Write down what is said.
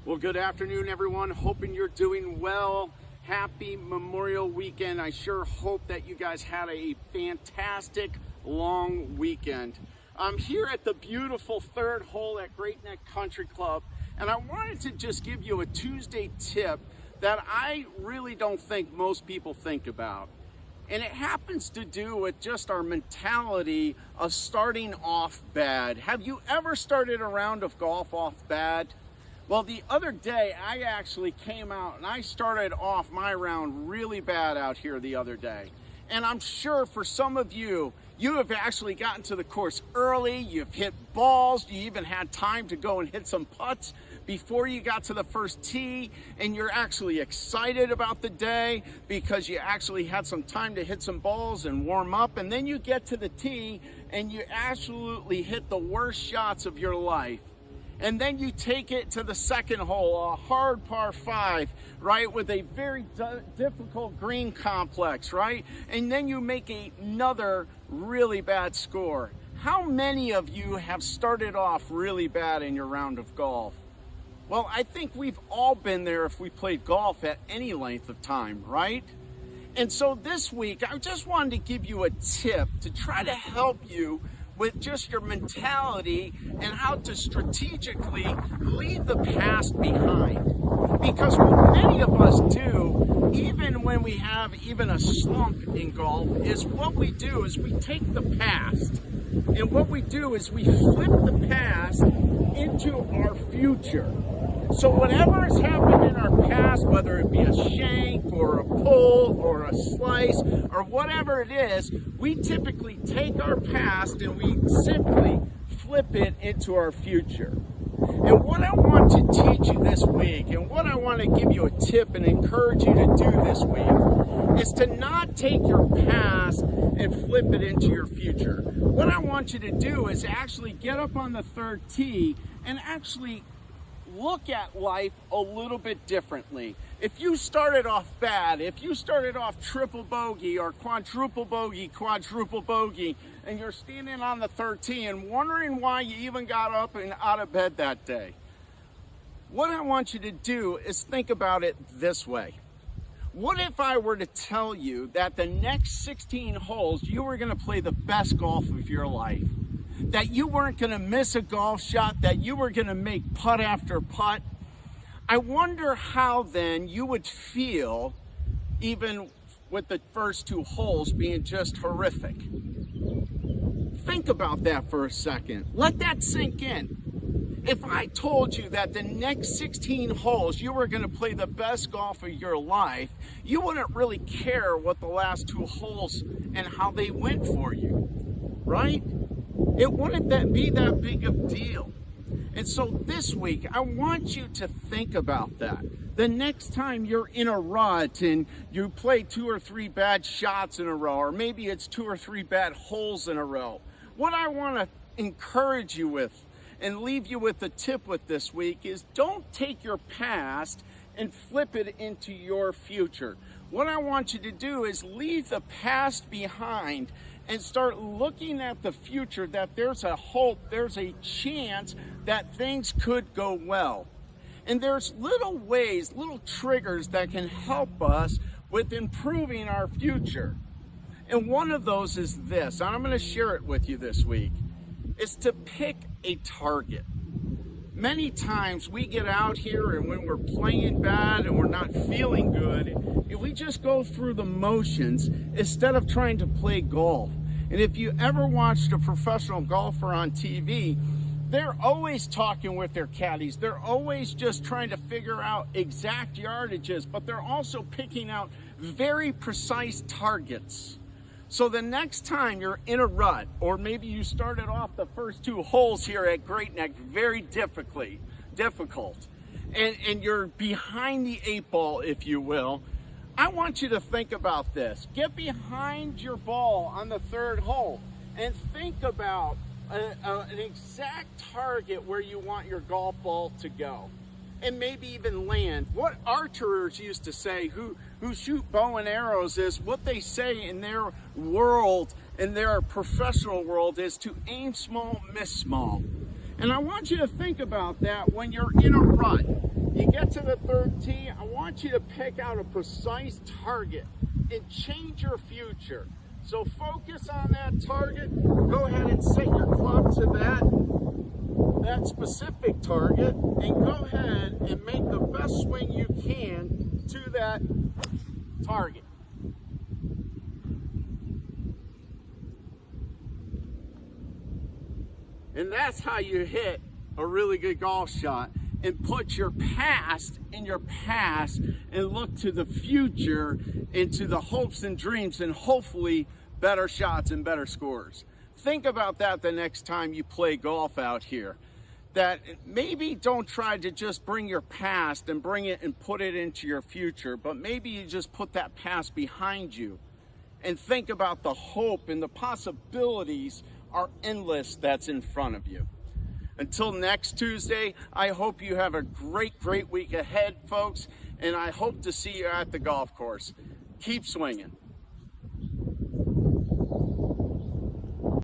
Well, good afternoon, everyone. Hoping you're doing well. Happy Memorial Weekend. I sure hope that you guys had a fantastic long weekend. I'm here at the beautiful third hole at Great Neck Country Club, and I wanted to just give you a Tuesday tip that I really don't think most people think about. And it happens to do with just our mentality of starting off bad. Have you ever started a round of golf off bad? Well, the other day, I actually came out and I started off my round really bad out here the other day. And I'm sure for some of you, you have actually gotten to the course early, you've hit balls, you even had time to go and hit some putts before you got to the first tee, and you're actually excited about the day because you actually had some time to hit some balls and warm up, and then you get to the tee and you absolutely hit the worst shots of your life. And then you take it to the second hole, a hard par 5, right, with a very difficult green complex, right? And then you make another really bad score. How many of you have started off really bad in your round of golf? Well, I think we've all been there if we played golf at any length of time, right? And so this week, I just wanted to give you a tip to try to help you with just your mentality and how to strategically leave the past behind. Because what many of us do, even when we have even a slump in golf, is what we do is we take the past, and what we do is we flip the past into our future. So whatever has happened in our past, whether it be a shank or a pull or a slice or whatever it is, we typically take our past and we simply flip it into our future. And what I want to teach you this week, and what I want to give you a tip and encourage you to do this week, is to not take your past and flip it into your future. What I want you to do is actually get up on the third tee and actually look at life a little bit differently. If you started off bad, if you started off triple bogey or quadruple bogey, and you're standing on the third tee and wondering why you even got up and out of bed that day, what I want you to do is think about it this way. What if I were to tell you that the next 16 holes you were going to play the best golf of your life? That you weren't going to miss a golf shot, that you were going to make putt after putt? I wonder how then you would feel even with the first 2 holes being just horrific. Think about that for a second. Let that sink in. If I told you that the next 16 holes you were going to play the best golf of your life, you wouldn't really care what the last 2 holes and how they went for you, right? It wouldn't be that big of a deal. And so this week, I want you to think about that. The next time you're in a rut and you play 2 or 3 bad shots in a row, or maybe it's 2 or 3 bad holes in a row, what I want to encourage you with and leave you with a tip with this week is don't take your past and flip it into your future. What I want you to do is leave the past behind and start looking at the future, that there's a hope, there's a chance that things could go well. And there's little ways, little triggers that can help us with improving our future. And one of those is this, and I'm going to share it with you this week, is to pick a target. Many times we get out here and when we're playing bad and we're not feeling good, if we just go through the motions instead of trying to play golf. And if you ever watched a professional golfer on TV, they're always talking with their caddies. They're always just trying to figure out exact yardages, but they're also picking out very precise targets. So the next time you're in a rut, or maybe you started off the first 2 holes here at Great Neck very difficult, and you're behind the 8 ball, if you will, I want you to think about this. Get behind your ball on the 3rd hole and think about an exact target where you want your golf ball to go, and maybe even land. What archers used to say, who shoot bow and arrows, is what they say in their world, in their professional world, is to aim small, miss small. And I want you to think about that when you're in a rut. You get to the third tee, I want you to pick out a precise target and change your future. So focus on that target, go ahead and set your club to that specific target, and go ahead and make the best swing you can to that target. And that's how you hit a really good golf shot and put your past in your past and look to the future, into the hopes and dreams, and hopefully better shots and better scores. Think about that the next time you play golf out here. That maybe don't try to just bring your past and bring it and put it into your future, but maybe you just put that past behind you and think about the hope and the possibilities are endless that's in front of you. Until next Tuesday, I hope you have a great week ahead, folks, and I hope to see you at the golf course. Keep swinging.